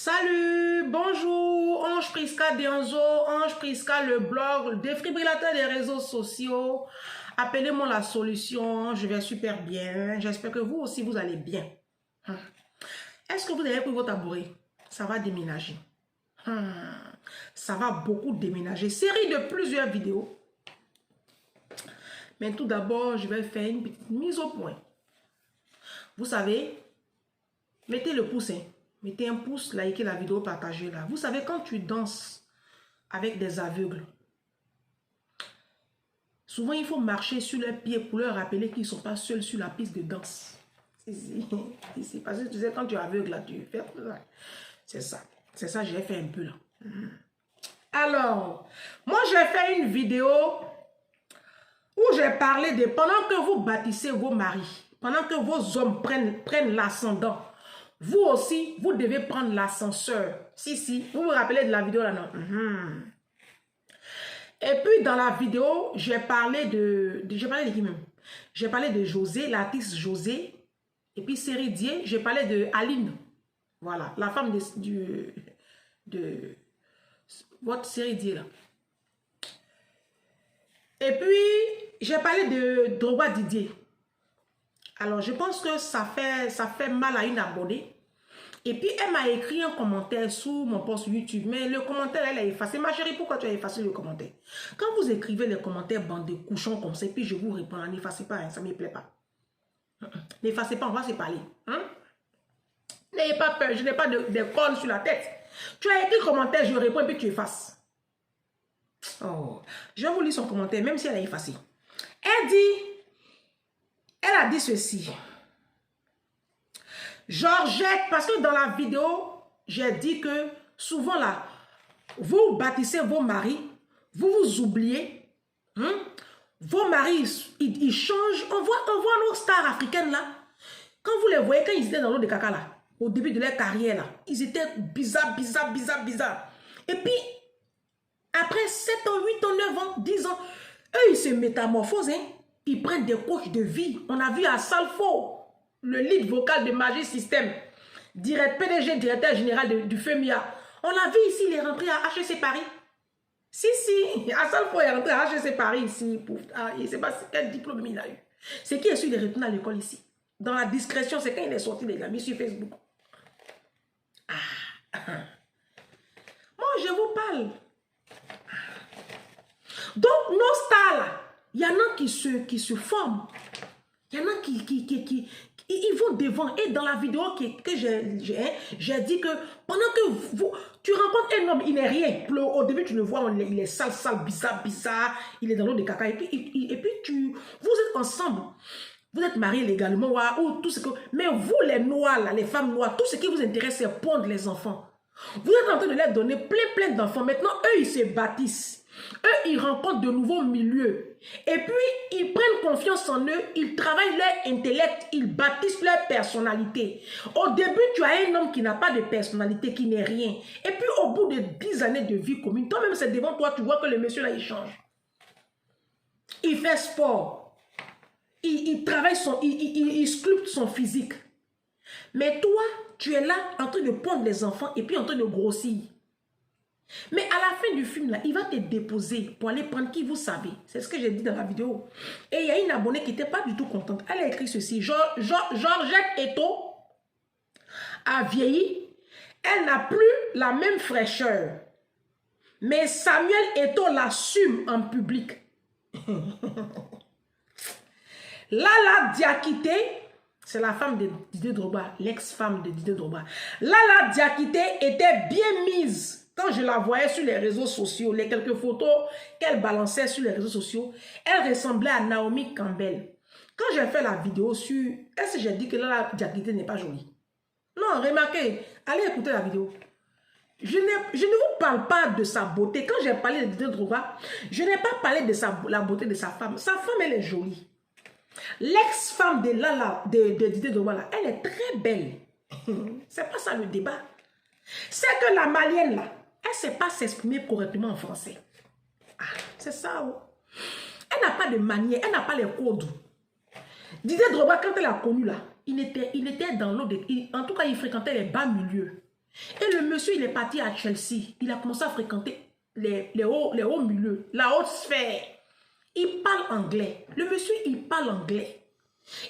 Salut, bonjour, Ange Prisca Denzo, Ange Prisca le blog, le défibrillateur des réseaux sociaux. Appelez-moi la solution, je vais super bien. J'espère que vous aussi vous allez bien. Est-ce que vous avez pris votre tabouret? Ça va déménager. Ça va beaucoup déménager. Série de plusieurs vidéos. Mais tout d'abord, je vais faire une petite mise au point. Vous savez, mettez le pouce. Mettez un pouce, likez la vidéo, partagez-la. Vous savez, quand tu danses avec des aveugles, souvent il faut marcher sur leurs pieds pour leur rappeler qu'ils ne sont pas seuls sur la piste de danse. Ici, parce que tu sais, quand tu es aveugle, là, tu fais ça. C'est ça. C'est ça, j'ai fait un peu là. Alors, moi j'ai fait une vidéo où j'ai parlé de pendant que vous bâtissez vos maris, pendant que vos hommes prennent l'ascendant, vous aussi, vous devez prendre l'ascenseur. Si, vous vous rappelez de la vidéo là, non? Et puis, dans la vidéo, j'ai parlé de qui même? J'ai parlé de José, l'artiste José. Et puis, Série Dié, j'ai parlé de Aline. Voilà, la femme de votre Série Dié là. Et puis, j'ai parlé de Drogba Didier. Alors, je pense que ça fait mal à une abonnée. Et puis, elle m'a écrit un commentaire sous mon post YouTube. Mais le commentaire, elle a effacé. Ma chérie, pourquoi tu as effacé le commentaire? Quand vous écrivez les commentaires, bande de couchons comme ça, et puis je vous réponds, n'effacez pas, hein, ça ne me plaît pas. N'effacez pas, on va se parler. N'ayez pas peur, je n'ai pas de cornes sur la tête. Tu as écrit le commentaire, je réponds, et puis tu effaces. Oh, je vais vous lire son commentaire, même si elle a effacé. Elle a dit ceci. Georgette, parce que dans la vidéo, j'ai dit que souvent là, vous bâtissez vos maris, vous vous oubliez. Vos maris, ils changent. On voit nos stars africaines là. Quand vous les voyez, quand ils étaient dans l'eau de caca là, au début de leur carrière là, ils étaient bizarres. Et puis, après 7 ans, 8 ans, 9 ans, 10 ans, eux, ils se métamorphosent. Ils prennent des coachs de vie. On a vu à Salfo, le lead vocal de Magic System, PDG, directeur général du FEMIA. On l'a vu ici, il est rentré à HEC Paris. Si, à Salfo, il est rentré à HEC Paris ici. Il ne sait pas quel diplôme il a eu. C'est qui est sûr de retourner à l'école ici. Dans la discrétion, c'est quand il est sorti, les amis, sur Facebook. Moi, je vous parle. Donc, nos stars là, il y en a qui se forment. Il y en a qui ils vont devant. Et dans la vidéo que j'ai dit que pendant que tu rencontres un homme, il n'est rien. Au début, tu le vois, il est sale, bizarre. Il est dans l'eau de caca. Et puis, vous êtes ensemble. Vous êtes mariés légalement. Ou tout ce que, mais vous, les noirs, là, les femmes noires, tout ce qui vous intéresse, c'est pondre les enfants. Vous êtes en train de leur donner plein d'enfants. Maintenant, eux, ils se bâtissent. Eux, ils rencontrent de nouveaux milieux. Et puis, ils prennent confiance en eux, ils travaillent leur intellect, ils bâtissent leur personnalité. Au début, tu as un homme qui n'a pas de personnalité, qui n'est rien. Et puis, au bout de 10 années de vie commune, toi-même, c'est devant toi, tu vois que le monsieur là, il change. Il fait sport. Il travaille il sculpte son physique. Mais toi, tu es là en train de pondre les enfants et puis en train de grossir. Mais à la fin du film, là, il va te déposer pour aller prendre qui vous savez. C'est ce que j'ai dit dans la vidéo. Et il y a une abonnée qui n'était pas du tout contente. Elle a écrit ceci. Georgette Eto a vieilli. Elle n'a plus la même fraîcheur. Mais Samuel Eto l'assume en public. Lala Diakité, c'est la femme de Didier Drogba, l'ex-femme de Didier Drogba. Lala Diakité était bien mise. Quand je la voyais sur les réseaux sociaux, les quelques photos qu'elle balançait sur les réseaux sociaux, elle ressemblait à Naomi Campbell. Quand j'ai fait la vidéo sur... Est-ce que j'ai dit que Lala Diakité n'est pas jolie? Non, remarquez, allez écouter la vidéo. Je ne vous parle pas de sa beauté. Quand j'ai parlé de Didier Drogba, je n'ai pas parlé de la beauté de sa femme. Sa femme, elle est jolie. L'ex-femme de Didier Drogba, elle est très belle. C'est pas ça le débat. C'est que la malienne, là, elle ne sait pas s'exprimer correctement en français. C'est ça. Elle n'a pas de manière, elle n'a pas les codes. Didier Drogba, quand elle a connu là, il était dans l'eau. En tout cas, il fréquentait les bas milieux. Et le monsieur, il est parti à Chelsea. Il a commencé à fréquenter les hauts milieux, la haute sphère. Il parle anglais. Le monsieur, il parle anglais.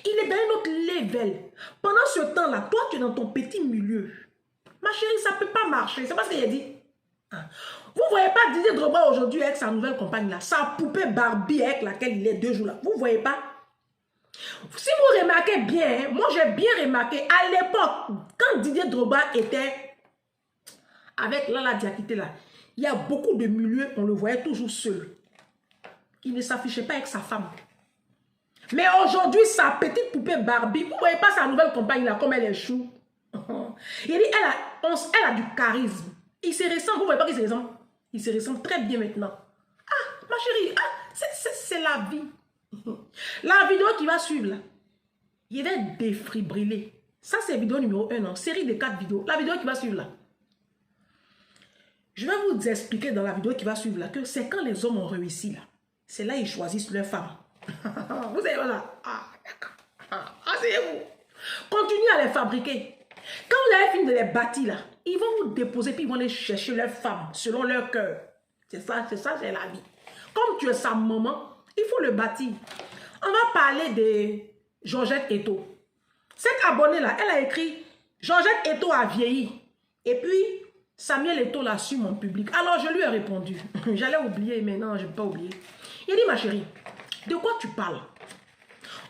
Il est dans un autre level. Pendant ce temps-là, toi, tu es dans ton petit milieu. Ma chérie, ça ne peut pas marcher. C'est pas ce qu'il a dit. Vous ne voyez pas Didier Drogba aujourd'hui avec sa nouvelle compagne là, sa poupée Barbie avec laquelle il est 2 jours là. Vous ne voyez pas? Si vous remarquez bien, hein, moi j'ai bien remarqué, à l'époque, quand Didier Drogba était avec Lala Diakité là, il y a beaucoup de milieux, on le voyait toujours seul. Il ne s'affichait pas avec sa femme. Mais aujourd'hui, sa petite poupée Barbie, vous ne voyez pas sa nouvelle compagne là, comme elle est chou. Il dit, elle a du charisme. Il se ressemble, vous ne voyez pas qu'il se ressemble? Il se ressemble très bien maintenant. Ah, ma chérie, c'est la vie. La vidéo qui va suivre là, il va défibriller. Ça, c'est vidéo numéro 1, non? Série de 4 vidéos. La vidéo qui va suivre là. Je vais vous expliquer dans la vidéo qui va suivre là que c'est quand les hommes ont réussi là. C'est là qu'ils choisissent leur femme. Vous savez, voilà. Ah, d'accord. Asseyez-vous. Continuez à les fabriquer. Quand vous avez fini de les bâtir là, ils vont vous déposer puis ils vont aller chercher leur femme selon leur cœur. C'est ça, c'est la vie. Comme tu es sa maman, il faut le bâtir. On va parler de Georgette Eto. Cette abonnée là, elle a écrit Georgette Eto a vieilli. Et puis, Samuel Eto l'a su mon public. Alors, je lui ai répondu. J'allais oublier, mais non, je ne vais pas oublier. Il dit, ma chérie, de quoi tu parles?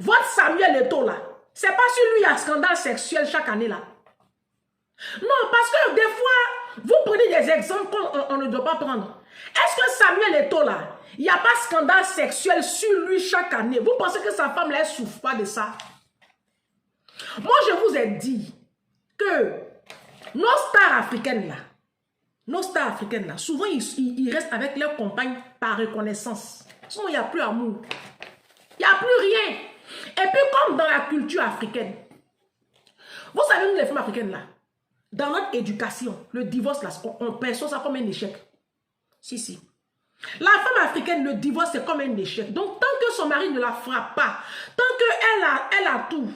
Votre Samuel Eto là, c'est pas sur lui il y a scandale sexuel chaque année là. Non, parce que des fois, vous prenez des exemples qu'on ne doit pas prendre. Est-ce que Samuel Eto là, il n'y a pas scandale sexuel sur lui chaque année? Vous pensez que sa femme là, elle ne souffre pas de ça? Moi, je vous ai dit que nos stars africaines là, souvent ils restent avec leurs compagnes par reconnaissance. Sinon, il n'y a plus amour. Il n'y a plus rien. Et puis, comme dans la culture africaine, vous savez, nous les femmes africaines là, dans notre éducation, le divorce là, on perçoit ça comme un échec. Si. La femme africaine, le divorce, c'est comme un échec. Donc, tant que son mari ne la frappe pas, tant qu'elle a tout,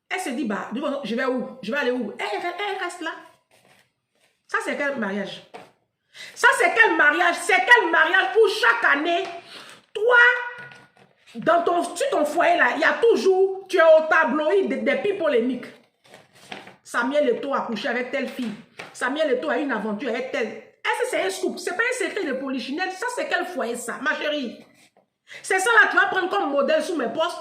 elle se dit, bah, je vais où? Je vais aller où? Elle reste là. Ça, c'est quel mariage? Ça, c'est quel mariage? C'est quel mariage où chaque année, toi, sur ton foyer là, il y a toujours, tu es au tabloïd des pieds polémiques. Samuel Eto a couché avec telle fille. Samuel Eto a eu une aventure avec telle. Est-ce que c'est un scoop? C'est pas un secret de polichinelle. Ça, c'est quel foyer ça, ma chérie? C'est ça là, tu vas prendre comme modèle sous mes postes?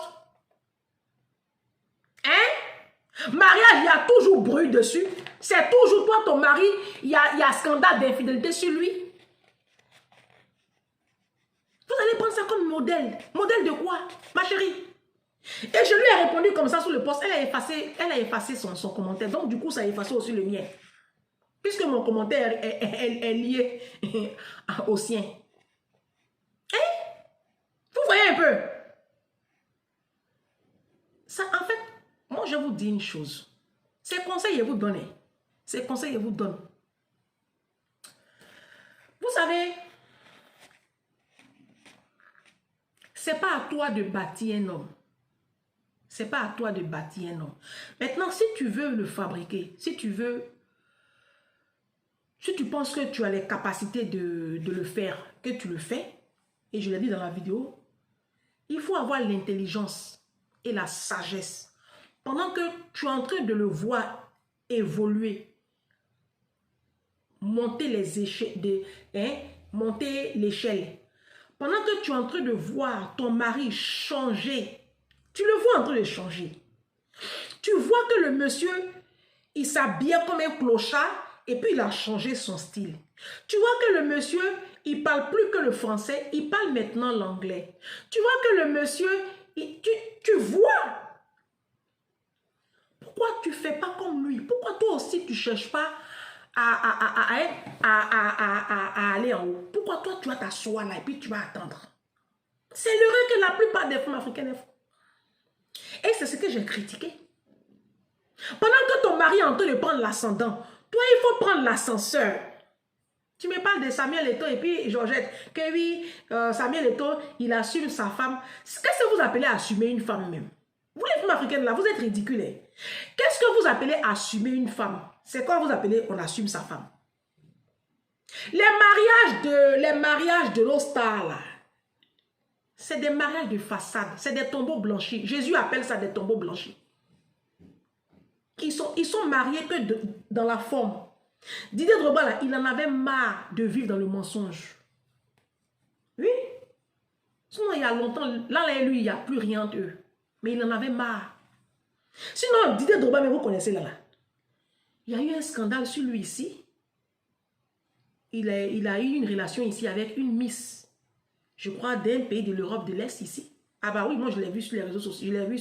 Hein? Mariage, il y a toujours bruit dessus. C'est toujours toi, ton mari, il y a scandale d'infidélité sur lui. Vous allez prendre ça comme modèle. Modèle de quoi, ma chérie? Et je lui ai répondu comme ça sous le post. Elle a effacé son commentaire. Donc, du coup, ça a effacé aussi le mien. Puisque mon commentaire est lié au sien. Hein? Vous voyez un peu? Ça, en fait, moi, je vous dis une chose. Ces conseils, je vous donne. Ces conseils, je vous donne. Vous savez, c'est pas à toi de bâtir un homme. C'est pas à toi de bâtir un homme. Maintenant, si tu veux le fabriquer, si tu penses que tu as les capacités de le faire, que tu le fais, et je l'ai dit dans la vidéo, il faut avoir l'intelligence et la sagesse. Pendant que tu es en train de le voir évoluer, monter les échelles, monter l'échelle. Pendant que tu es en train de voir ton mari changer, tu le vois en train de changer. Tu vois que le monsieur, il s'habille comme un clochard et puis il a changé son style. Tu vois que le monsieur, il parle plus que le français, il parle maintenant l'anglais. Tu vois que le monsieur, tu vois. Pourquoi tu ne fais pas comme lui? Pourquoi toi aussi tu ne cherches pas à aller en haut? Pourquoi toi tu vas t'asseoir là et puis tu vas attendre? C'est l'erreur que la plupart des femmes africaines font. Et c'est ce que j'ai critiqué. Pendant que ton mari est en train de prendre l'ascendant, toi il faut prendre l'ascenseur. Tu me parles de Samuel Eto et puis Georgette, que oui, Samuel Eto, il assume sa femme. Qu'est-ce que vous appelez assumer une femme même? Vous les femmes africaines là, vous êtes ridicules. Qu'est-ce que vous appelez assumer une femme? C'est quoi vous appelez on assume sa femme. Les mariages de nos stars là, c'est des mariages de façade, c'est des tombeaux blanchis. Jésus appelle ça des tombeaux blanchis. Ils sont mariés que dans la forme. Didier Drogba là, il en avait marre de vivre dans le mensonge. Oui. Sinon, il y a longtemps, là, lui, il n'y a plus rien d'eux. Mais il en avait marre. Sinon, Didier Drogba, mais vous connaissez là. Il y a eu un scandale sur lui ici. Il a eu une relation ici avec une Miss, je crois, d'un pays de l'Europe de l'Est ici. Ah bah oui, moi je l'ai vu sur les réseaux sociaux. Je l'ai vu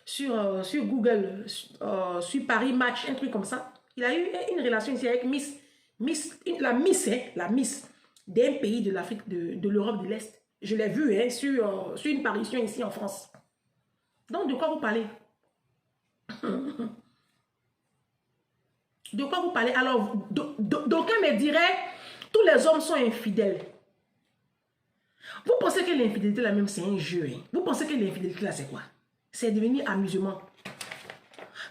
sur Google, sur Paris Match, un truc comme ça. Il a eu une relation ici avec la Miss d'un pays de l'Afrique, de l'Europe de l'Est. Je l'ai vu hein, sur une parution ici en France. Donc, de quoi vous parlez? De quoi vous parlez? Alors, d'aucuns me diraient, tous les hommes sont infidèles. Vous pensez que l'infidélité, là même, c'est un jeu. Hein? Vous pensez que l'infidélité, là, c'est quoi? C'est devenu amusement.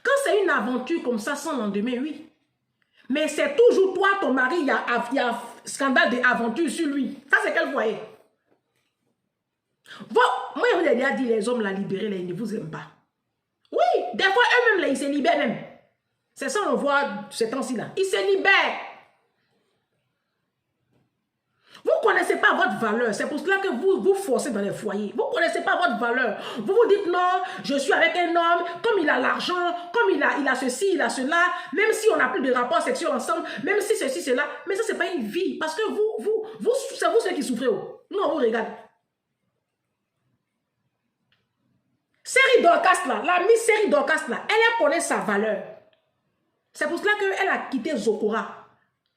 Quand c'est une aventure comme ça, sans lendemain, oui. Mais c'est toujours toi, ton mari, il y a scandale d'aventure sur lui. Ça, c'est quel foyer? Moi, je vous ai déjà dit, les hommes, la libérés, là, ils ne vous aiment pas. Oui, des fois, eux-mêmes, là, ils se libèrent même. C'est ça, on voit ces temps-ci, là. Ils se libèrent. Vous ne connaissez pas votre valeur. C'est pour cela que vous forcez dans les foyers. Vous ne connaissez pas votre valeur. Vous vous dites non, je suis avec un homme, comme il a l'argent, comme il a ceci, il a cela, même si on n'a plus de rapport sexuel ensemble, même si ceci, cela. Mais ça, ce n'est pas une vie. Parce que c'est vous ceux qui souffrez. Nous, on vous regarde. Série Dorcas, là, la Miss Série Dorcas, là, elle connaît sa valeur. C'est pour cela qu'elle a quitté Zokora.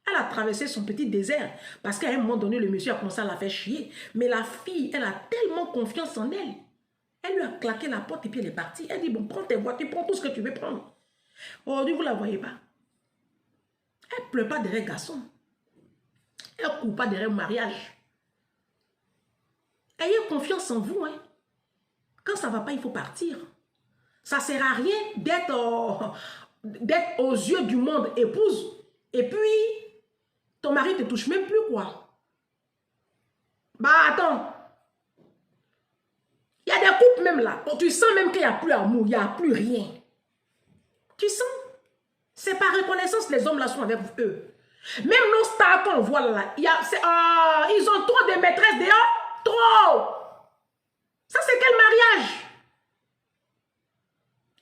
Elle a traversé son petit désert. Parce qu'à un moment donné, le monsieur a commencé à la faire chier. Mais la fille, elle a tellement confiance en elle. Elle lui a claqué la porte et puis elle est partie. Elle dit, bon, prends tes voitures, prends tout ce que tu veux prendre. Aujourd'hui, vous ne la voyez pas. Elle ne pleure pas derrière garçon. Elle ne court pas derrière mariage. Ayez confiance en vous. Hein. Quand ça ne va pas, il faut partir. Ça ne sert à rien d'être aux yeux du monde épouse. Et puis, ton mari ne te touche même plus, quoi. Bah, attends. Il y a des couples même là. Tu sens même qu'il n'y a plus amour, il n'y a plus rien. Tu sens? C'est par reconnaissance les hommes là sont avec eux. Même nos stars qu'on voit là, ils ont trop de maîtresses dehors. Trop. Ça, c'est quel mariage?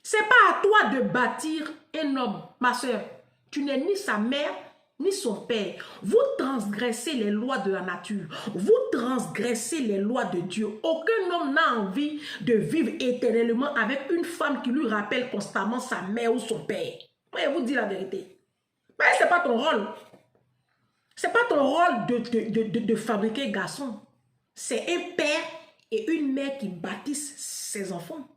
C'est pas à toi de bâtir un homme, ma soeur. Tu n'es ni sa mère, ni son père. Vous transgressez les lois de la nature. Vous transgressez les lois de Dieu. Aucun homme n'a envie de vivre éternellement avec une femme qui lui rappelle constamment sa mère ou son père. Moi, je vous dis la vérité. Mais ce n'est pas ton rôle. Ce n'est pas ton rôle de fabriquer garçon. C'est un père et une mère qui bâtissent ses enfants.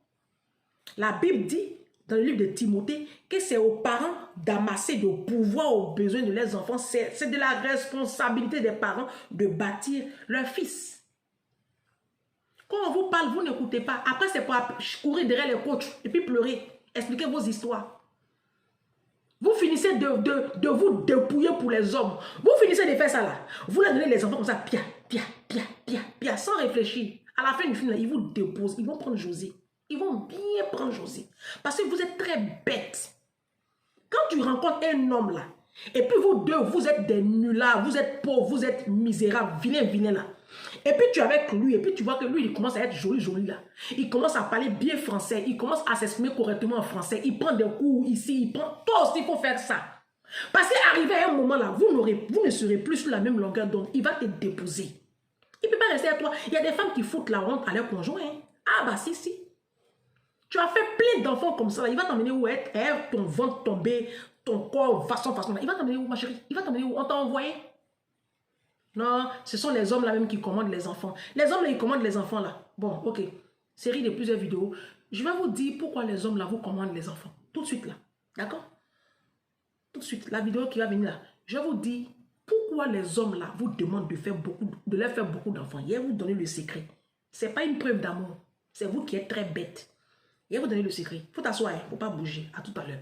La Bible dit, dans le livre de Timothée, que c'est aux parents d'amasser de pouvoir aux besoins de leurs enfants. C'est de la responsabilité des parents de bâtir leur fils. Quand on vous parle, vous n'écoutez pas. Après, c'est pour courir derrière les coachs et puis pleurer. Expliquer vos histoires. Vous finissez de vous dépouiller pour les hommes. Vous finissez de faire ça là. Vous leur donnez les enfants comme ça, pia, pia, pia, pia, pia, sans réfléchir. À la fin du film, là, ils vous déposent. Ils vont prendre José. Ils vont bien prendre José. Parce que vous êtes très bête. Quand tu rencontres un homme là, et puis vous deux, vous êtes des nullards, vous êtes pauvres, vous êtes misérables, vilains là. Et puis tu es avec lui, et puis tu vois que lui, il commence à être joli là. Il commence à parler bien français, il commence à s'exprimer correctement en français, il prend des cours ici, il prend... Toi aussi, il faut faire ça. Parce qu'arrivé à un moment là, vous ne serez plus sur la même longueur d'onde. Il va te déposer. Il ne peut pas rester à toi. Il y a des femmes qui foutent la honte à leur conjoint. Hein. Ah bah si. Tu as fait plein d'enfants comme ça. Il va t'emmener où être, ton ventre tombé, ton corps façon. Il va t'emmener où, ma chérie? Il va t'emmener où? On t'a envoyé? Non, ce sont les hommes là même qui commandent les enfants. Les hommes là, ils commandent les enfants là. Bon, ok. Série de plusieurs vidéos. Je vais vous dire pourquoi les hommes là vous commandent les enfants. Tout de suite là. D'accord? Tout de suite. La vidéo qui va venir là. Je vais vous dire pourquoi les hommes là vous demandent de leur faire beaucoup d'enfants. Je vais vous donner le secret. Ce n'est pas une preuve d'amour. C'est vous qui êtes très bête. Je vais vous donner le secret. Il faut t'asseoir, il ne faut pas bouger. À tout à l'heure.